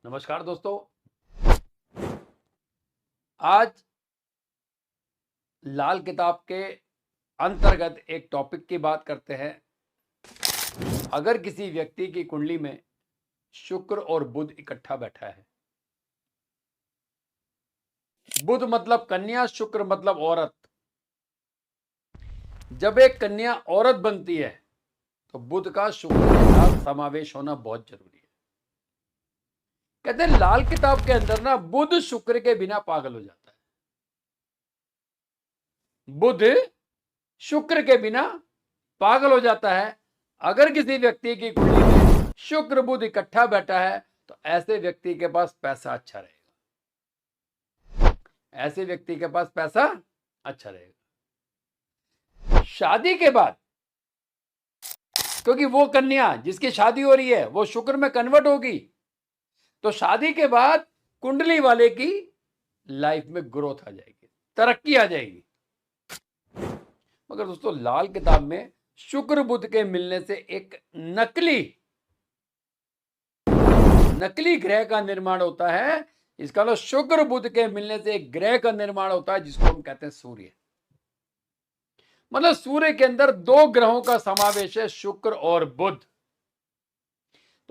नमस्कार दोस्तों। आज लाल किताब के अंतर्गत एक टॉपिक की बात करते हैं। अगर किसी व्यक्ति की कुंडली में शुक्र और बुध इकट्ठा बैठा है, बुध मतलब कन्या, शुक्र मतलब औरत। जब एक कन्या औरत बनती है तो बुध का शुक्र के साथ समावेश होना बहुत जरूरी है। कहते हैं लाल किताब के अंदर ना बुध शुक्र के बिना पागल हो जाता है। बुध शुक्र के बिना पागल हो जाता है। अगर किसी व्यक्ति की कुंडली में शुक्र बुध इकट्ठा बैठा है तो ऐसे व्यक्ति के पास पैसा अच्छा रहेगा। ऐसे व्यक्ति के पास पैसा अच्छा रहेगा। शादी के बाद, क्योंकि वो कन्या जिसकी शादी हो रही है वो शुक्र में कन्वर्ट होगी, तो शादी के बाद कुंडली वाले की लाइफ में ग्रोथ आ जाएगी, तरक्की आ जाएगी। मगर दोस्तों लाल किताब में शुक्र बुध के मिलने से एक नकली ग्रह का निर्माण होता है। इसका मतलब शुक्र बुध के मिलने से एक ग्रह का निर्माण होता है जिसको हम कहते हैं सूर्य। मतलब सूर्य के अंदर दो ग्रहों का समावेश है, शुक्र और बुध।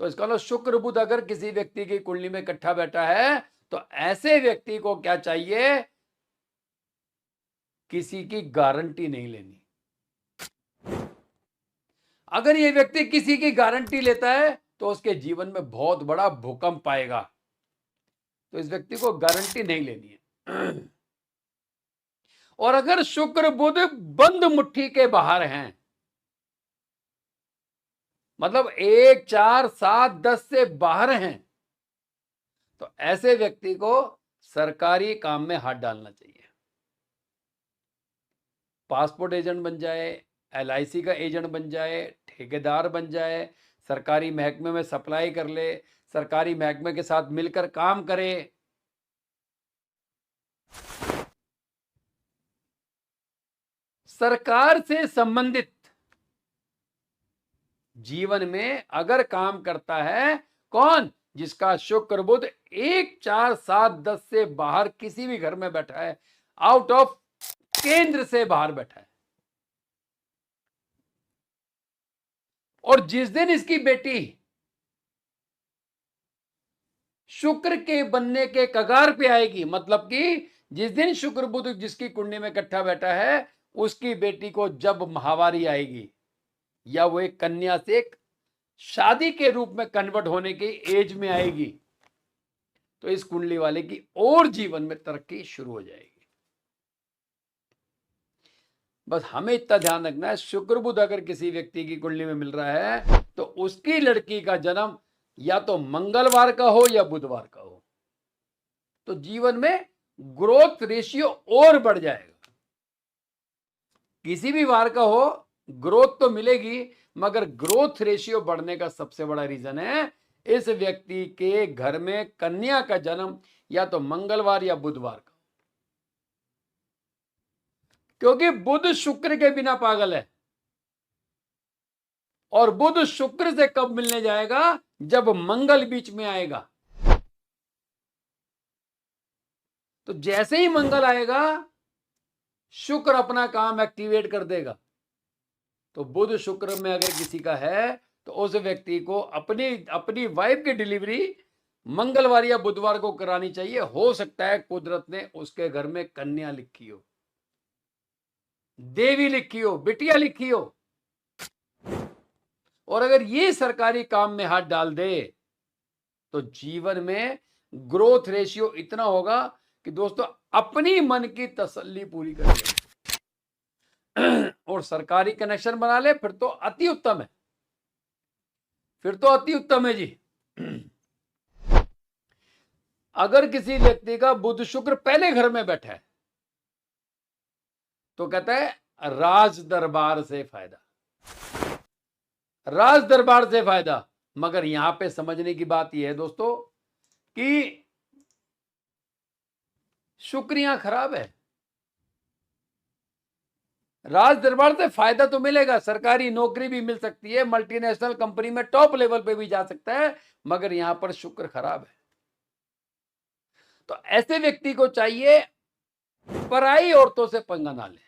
तो इसका मतलब शुक्र बुध अगर किसी व्यक्ति की कुंडली में इकट्ठा बैठा है तो ऐसे व्यक्ति को क्या चाहिए? किसी की गारंटी नहीं लेनी। अगर ये व्यक्ति किसी की गारंटी लेता है तो उसके जीवन में बहुत बड़ा भूकंप आएगा। तो इस व्यक्ति को गारंटी नहीं लेनी है। और अगर शुक्र बुध बंद मुट्ठी के बाहर हैं, मतलब 1, 4, 7, 10 से बाहर हैं, तो ऐसे व्यक्ति को सरकारी काम में हाथ डालना चाहिए। पासपोर्ट एजेंट बन जाए, LIC का एजेंट बन जाए, ठेकेदार बन जाए, सरकारी महकमे में सप्लाई कर ले, सरकारी महकमे के साथ मिलकर काम करे। सरकार से संबंधित जीवन में अगर काम करता है, कौन? जिसका शुक्र बुध 1, 4, 7, 10 से बाहर किसी भी घर में बैठा है, आउट ऑफ केंद्र से बाहर बैठा है। और जिस दिन इसकी बेटी शुक्र के बनने के कगार पे आएगी, मतलब कि जिस दिन शुक्र बुध जिसकी कुंडली में इकट्ठा बैठा है, उसकी बेटी को जब महावारी आएगी या वो एक कन्या से एक शादी के रूप में कन्वर्ट होने की एज में आएगी, तो इस कुंडली वाले की और जीवन में तरक्की शुरू हो जाएगी। बस हमें इतना ध्यान रखना है, शुक्र बुध अगर किसी व्यक्ति की कुंडली में मिल रहा है तो उसकी लड़की का जन्म या तो मंगलवार का हो या बुधवार का हो, तो जीवन में ग्रोथ रेशियो और बढ़ जाएगा। किसी भी वार का हो, ग्रोथ तो मिलेगी, मगर ग्रोथ रेशियो बढ़ने का सबसे बड़ा रीजन है इस व्यक्ति के घर में कन्या का जन्म या तो मंगलवार या बुधवार का, क्योंकि बुध शुक्र के बिना पागल है। और बुध शुक्र से कब मिलने जाएगा? जब मंगल बीच में आएगा। तो जैसे ही मंगल आएगा, शुक्र अपना काम एक्टिवेट कर देगा। तो बुध शुक्र में अगर किसी का है तो उस व्यक्ति को अपनी वाइफ की डिलीवरी मंगलवार या बुधवार को करानी चाहिए। हो सकता है कुदरत ने उसके घर में कन्या लिखी हो, देवी लिखी हो, बिटिया लिखी हो। और अगर ये सरकारी काम में हाथ डाल दे तो जीवन में ग्रोथ रेशियो इतना होगा कि दोस्तों अपनी मन की तसल्ली पूरी कर ले। और सरकारी कनेक्शन बना ले फिर तो अति उत्तम है, फिर तो अति उत्तम है जी। अगर किसी व्यक्ति का बुध शुक्र पहले घर में बैठा है तो कहता है राज दरबार से फायदा, राज दरबार से फायदा। मगर यहां पे समझने की बात यह है दोस्तों कि शुक्र यहां खराब है। राज दरबार से फायदा तो मिलेगा, सरकारी नौकरी भी मिल सकती है, मल्टीनेशनल कंपनी में टॉप लेवल पे भी जा सकता है, मगर यहां पर शुक्र खराब है। तो ऐसे व्यक्ति को चाहिए पराई औरतों से पंगा ना ले।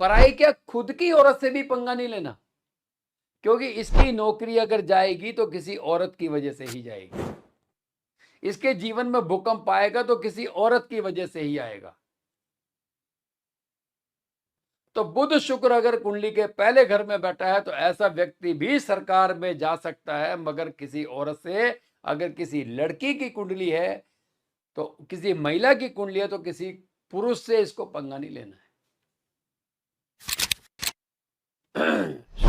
पराई क्या, खुद की औरत से भी पंगा नहीं लेना, क्योंकि इसकी नौकरी अगर जाएगी तो किसी औरत की वजह से ही जाएगी। इसके जीवन में भूकंप आएगा तो किसी औरत की वजह से ही आएगा। तो बुध शुक्र अगर कुंडली के पहले घर में बैठा है तो ऐसा व्यक्ति भी सरकार में जा सकता है, मगर किसी औरत से, अगर किसी लड़की की कुंडली है तो, किसी महिला की कुंडली है तो किसी पुरुष से इसको पंगा नहीं लेना है।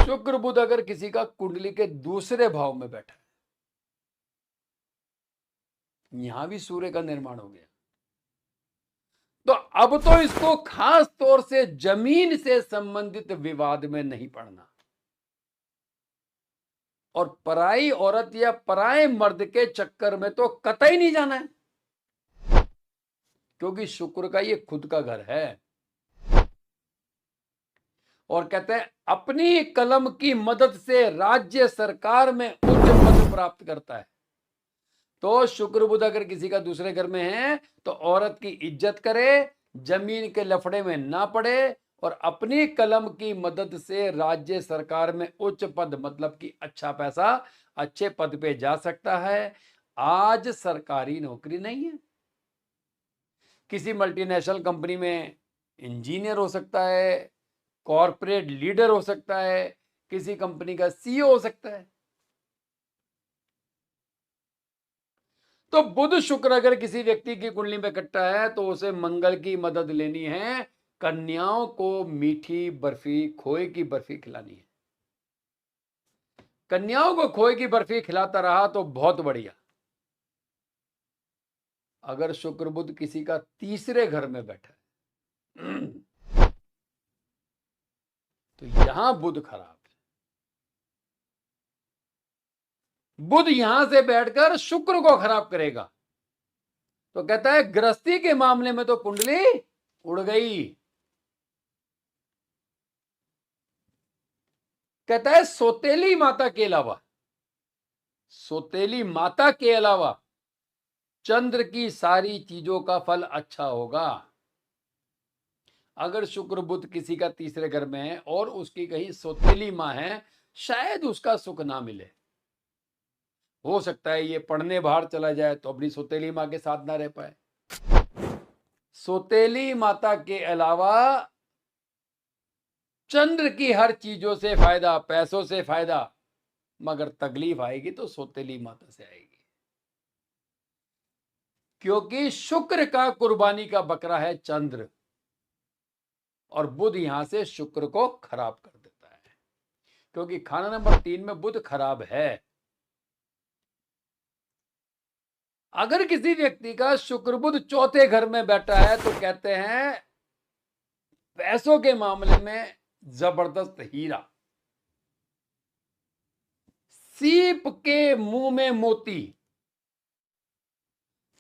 शुक्र बुध अगर किसी का कुंडली के दूसरे भाव में बैठा है, यहां भी सूर्य का निर्माण हो गया, तो अब तो इसको खास तौर से जमीन से संबंधित विवाद में नहीं पड़ना, और पराई औरत या पराए मर्द के चक्कर में तो कतई नहीं जाना है, क्योंकि शुक्र का ये खुद का घर है। और कहते हैं अपनी कलम की मदद से राज्य सरकार में उच्च पद प्राप्त करता है। तो शुक्र बुध अगर किसी का दूसरे घर में है तो औरत की इज्जत करे, जमीन के लफड़े में ना पड़े, और अपनी कलम की मदद से राज्य सरकार में उच्च पद, मतलब कि अच्छा पैसा, अच्छे पद पे जा सकता है। आज सरकारी नौकरी नहीं है, किसी मल्टीनेशनल कंपनी में इंजीनियर हो सकता है, कॉर्पोरेट लीडर हो सकता है, किसी कंपनी का सीईओ हो सकता है। तो बुध शुक्र अगर किसी व्यक्ति की कुंडली में इकट्ठा है तो उसे मंगल की मदद लेनी है, कन्याओं को मीठी बर्फी, खोए की बर्फी खिलानी है। कन्याओं को खोए की बर्फी खिलाता रहा तो बहुत बढ़िया। अगर शुक्र बुध किसी का तीसरे घर में बैठा है तो यहां बुध खराब है। बुध यहां से बैठकर शुक्र को खराब करेगा। तो कहता है गृहस्थी के मामले में तो कुंडली उड़ गई। कहता है सौतेली माता के अलावा, सौतेली माता के अलावा चंद्र की सारी चीजों का फल अच्छा होगा। अगर शुक्र बुध किसी का तीसरे घर में है और उसकी कहीं सौतेली मां है, शायद उसका सुख ना मिले। हो सकता है ये पढ़ने बाहर चला जाए तो अपनी सौतेली मां के साथ ना रह पाए। सौतेली माता के अलावा चंद्र की हर चीजों से फायदा, पैसों से फायदा, मगर तकलीफ आएगी तो सौतेली माता से आएगी, क्योंकि शुक्र का कुर्बानी का बकरा है चंद्र, और बुध यहां से शुक्र को खराब कर देता है, क्योंकि खाना नंबर 3 में बुध खराब है। अगर किसी व्यक्ति का शुक्र बुध चौथे घर में बैठा है तो कहते हैं पैसों के मामले में जबरदस्त हीरा, सीप के मुंह में मोती,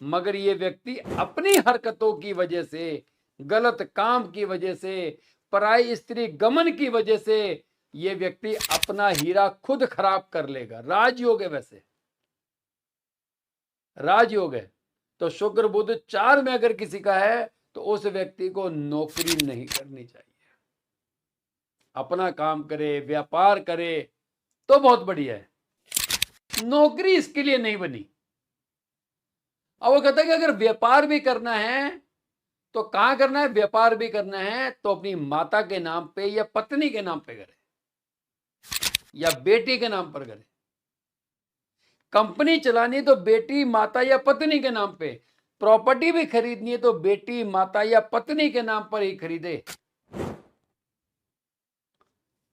मगर ये व्यक्ति अपनी हरकतों की वजह से, गलत काम की वजह से, पराई स्त्री गमन की वजह से ये व्यक्ति अपना हीरा खुद खराब कर लेगा। राजयोग है, वैसे राजयोग है। तो शुक्र बुध 4 में अगर किसी का है तो उस व्यक्ति को नौकरी नहीं करनी चाहिए, अपना काम करे, व्यापार करे तो बहुत बढ़िया है, नौकरी इसके लिए नहीं बनी। अब वो कहता है कि अगर व्यापार भी करना है तो कहां करना है, व्यापार भी करना है तो अपनी माता के नाम पे या पत्नी के नाम पे करे या बेटी के नाम पर करे। कंपनी चलानी तो बेटी, माता या पत्नी के नाम पे, प्रॉपर्टी भी खरीदनी है तो बेटी, माता या पत्नी के नाम पर ही खरीदे,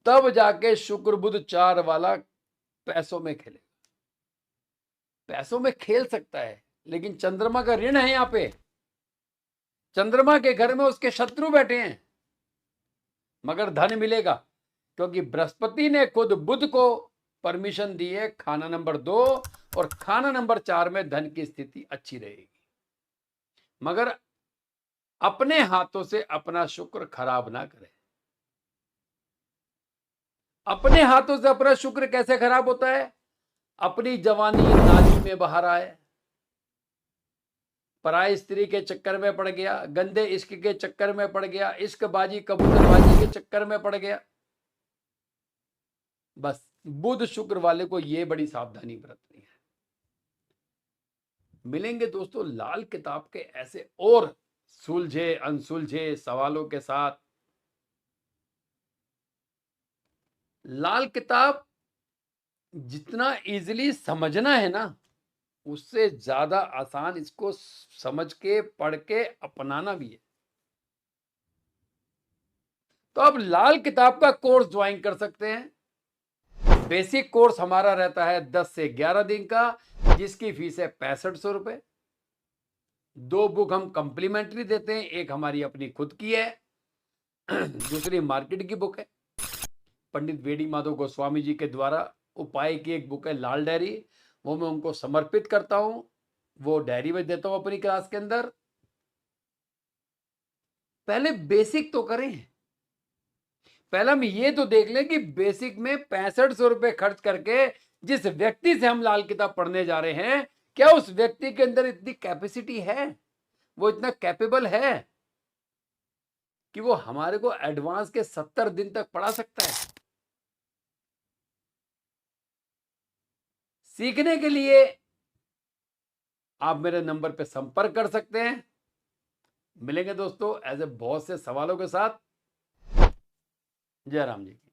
तब जाके शुक्र बुध 4 वाला पैसों में खेलेगा। पैसों में खेल सकता है, लेकिन चंद्रमा का ऋण है यहां पे, चंद्रमा के घर में उसके शत्रु बैठे हैं, मगर धन मिलेगा, क्योंकि बृहस्पति ने खुद बुध को परमिशन दी है खाना नंबर 2 और खाना नंबर 4 में धन की स्थिति अच्छी रहेगी। मगर अपने हाथों से अपना शुक्र खराब ना करे। अपने हाथों से अपना शुक्र कैसे खराब होता है? अपनी जवानी नाली में बहा रहा है, पराई स्त्री के चक्कर में पड़ गया, गंदे इश्क के चक्कर में पड़ गया, इश्कबाजी कबूतरबाजी के चक्कर में पड़ गया। बस बुध शुक्र वाले को ये बड़ी सावधानी बरतनी है। मिलेंगे दोस्तों लाल किताब के ऐसे और सुलझे अनसुलझे सवालों के साथ। लाल किताब जितना इजीली समझना है ना, उससे ज्यादा आसान इसको समझ के पढ़ के अपनाना भी है। तो आप लाल किताब का कोर्स ज्वाइन कर सकते हैं। बेसिक कोर्स हमारा रहता है 10 से 11 दिन का, जिसकी फीस है 6500 रुपए। 2 बुक हम कंप्लीमेंट्री देते हैं, एक हमारी अपनी खुद की है, दूसरी मार्केट की बुक है। पंडित वेडी माधव गोस्वामी जी के द्वारा उपाय की एक बुक है लाल डायरी, वो मैं उनको समर्पित करता हूं, वो डायरी में देता हूं अपनी क्लास के अंदर। पहले बेसिक तो करें, पहले हम ये तो देख लें कि बेसिक में 6500 रुपए खर्च करके जिस व्यक्ति से हम लाल किताब पढ़ने जा रहे हैं, क्या उस व्यक्ति के अंदर इतनी कैपेसिटी है, वो इतना कैपेबल है कि वो हमारे को एडवांस के 70 दिन तक पढ़ा सकता है। सीखने के लिए आप मेरे नंबर पे संपर्क कर सकते हैं। मिलेंगे दोस्तों ऐसे बहुत से सवालों के साथ। जय राम जी।